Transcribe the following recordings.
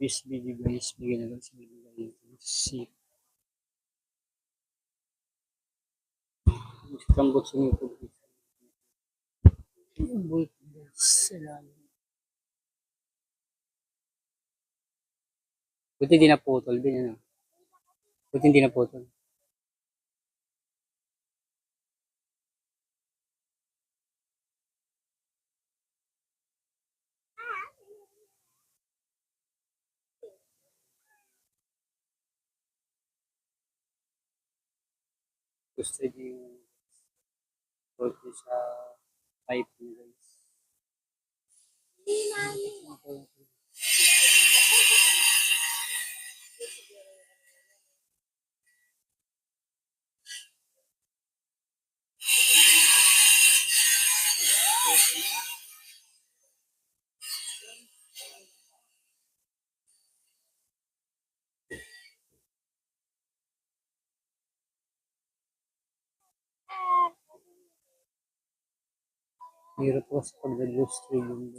This video guys, bigyan na lang sa bigay si Kambot sa YouTube. Bulit guys, salamat. Buti hindi naputol din ano. Buti hindi naputol. Gusto yung photo sa pipe niya guys. Hirap ko sa pag-reduce yung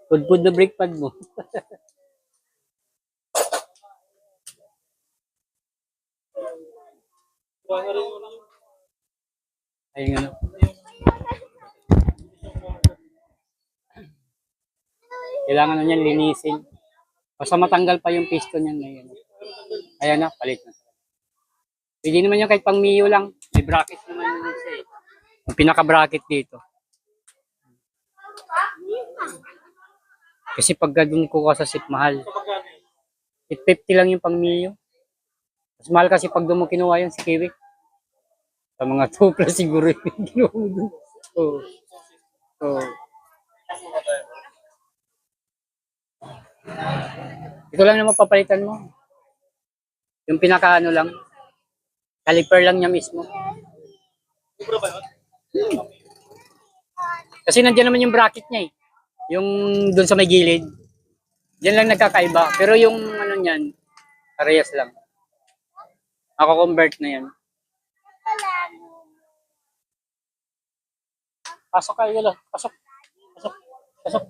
pudpud na brake pad mo. Ayun ano. Kailangan na niyan linisin. Basta matanggal pa yung piston niyan na yun. Ayan na, palit na. Pwede naman yung kahit pang Mio lang. May bracket naman yun siya eh. Yung pinaka-bracket dito. Kasi pagka dun ko sa sip mahal. 850 lang yung pang Mio. Mas mahal kasi pag doon mo kinuha yun si Kiwi. Sa mga 2 plus siguro yung kinuha mo dun. Oo. Oo. Ito lang naman papalitan mo. Yung pinaka-ano lang. Caliper lang niya mismo. Kasi nandiyan naman yung bracket niya eh. Yung doon sa may gilid. Diyan lang nagkakaiba. Pero yung ano niyan, parehas lang. Ako convert na yan. Pasok kayo lang. Pasok. Pasok. Pasok.